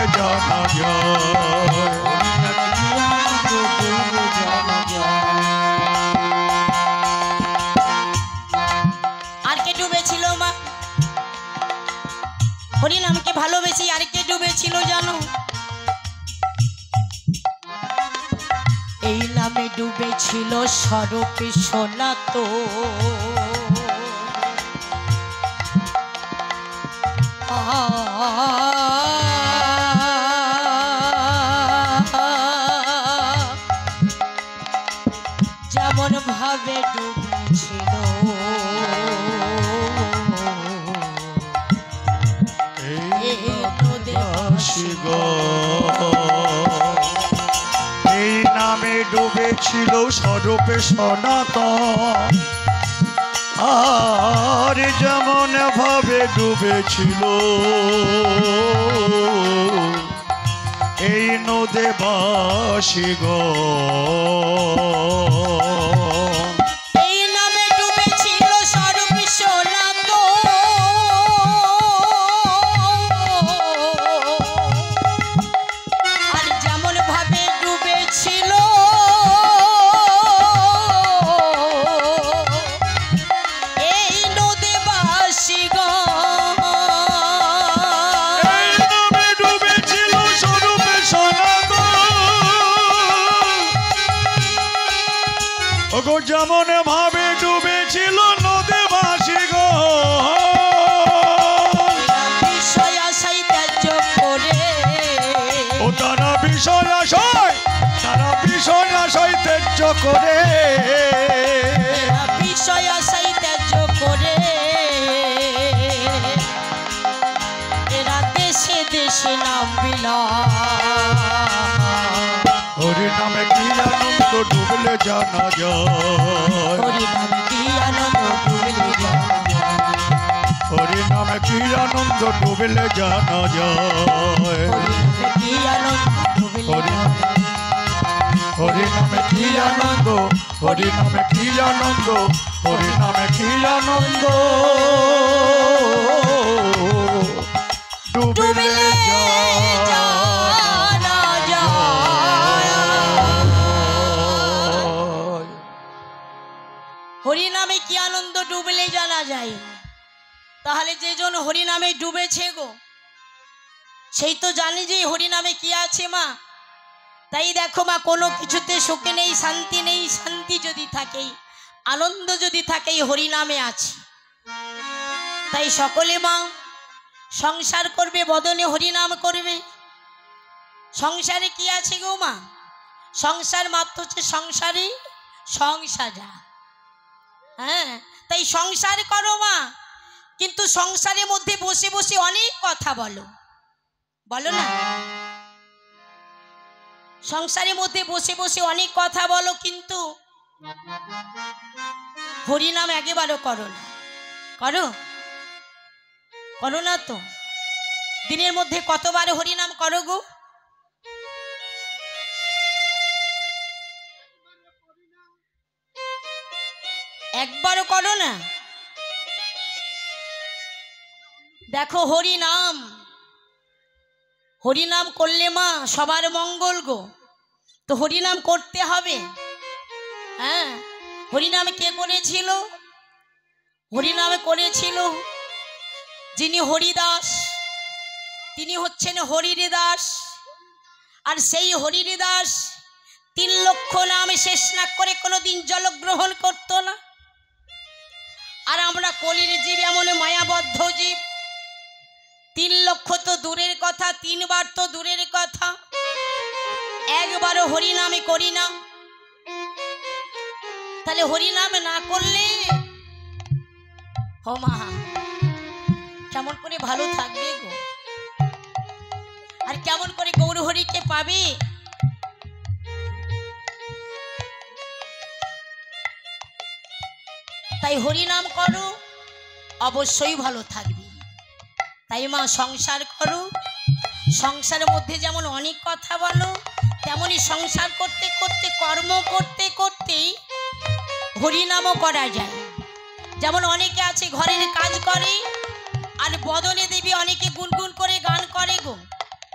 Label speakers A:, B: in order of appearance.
A: ডুবলে জানা যায়।
B: আর কে ডুবেছিল মা? হরিনামকে ভালোবেসে আর কে ডুবেছিল জানো? এই নামে ডুবেছিল স্বরূপে সনাতন। যেমন ভাবে ডুবেছিল
A: এই নামে ডুবেছিল স্বরূপে সনাতন। আর যেমন ভাবে ডুবেছিল এই নদে বাসীগণ।
B: এই নামে ডুবেছিল স্বরূপে সনাতন। আর যেমন ভাবে ডুবেছিল এই নদে বাসীগণ।
A: এই নামে ডুবেছিল স্বরূপে সনাতন। ওগো যেমন ভাবে ডুবেছিল নদে বাসীগণ।
B: বিষয় আশায় ত্যায্য করে
A: ও তারা বিষয় আশয় ত্যায্য করে
B: বিষয় আশায় ত্যায্য করে এরা দেশে দেশে নাম বিলায়।
A: হরি নামে কি আনন্দ ডুবলে জানা যায়।
B: হরি নামে কি আনন্দ ডুবলে জানা যায়।
A: হরি নামে কি আনন্দ ডুবলে জানা যায়।
B: হরি নামে কি আনন্দ ডুবলে জানা যায়।
A: হরি নামে কি আনন্দ, হরি নামে কি আনন্দ, হরি নামে কি আনন্দ ডুবলে
B: জানা যায়। হরি নামে কি আনন্দ ডুবলে জানা যায়। তাহলে যে জন হরি নামে ডুবেছে গো সেই তো জানে যে হরি নামে কি আছে মা। তাই দেখো মা, কোনো কিছুতে সুখে নেই, শান্তি নেই। শান্তি যদি থাকে, আনন্দ যদি থাকে, হরি নামে আছে। তাই সকলে মা সংসার করবে, বদনে হরি নাম করবে। সংসারে কি আছে গো মা? সংসার মাত্র হচ্ছে সংসারী সংসাজা। হ্যাঁ, তাই সংসার করো মা, কিন্তু সংসারের মধ্যে বসে বসে অনেক কথা বলো, বলো না? সংসারের মধ্যে বসে বসে অনেক কথা বলো, কিন্তু হরিনাম একেবারও করো না। করো? করো না তো? দিনের মধ্যে কতবার হরিনাম করো গো? একবারও করো না? দেখো, হরিনাম হরিনাম করলে মা সবার মঙ্গল গো। তো হরিনাম করতে হবে। হ্যাঁ, হরিনাম কে করেছিল? হরিনামে করেছিল যিনি হরিদাস, তিনি হচ্ছেন হরির দাস। আর সেই হরির দাস 3 লক্ষ নাম শেষ না করে কোনোদিন জলগ্রহণ করতো না। আর আমরা কলির জীব, এমন মায়াবদ্ধ জীব। 3 লক্ষ তো দূরের কথা, 3 বার তো দূরের কথা, একবারও হরিনামে করি না। তাহলে হরিনাম না করলে ও মা কেমন করে ভালো থাকবে গো? আর কেমন করে গৌর হরিকে পাবে? তাই হরিনাম করো, অবশ্যই ভালো থাকবে। তাই মা সংসার করো। সংসারের মধ্যে যেমন অনেক কথা বলো, তেমনি সংসার করতে করতে, কর্ম করতে করতেই হরিনামও করা যায়। যেমন অনেকে আছে ঘরের কাজ করে আর বদলে দেবী অনেকে গুনগুন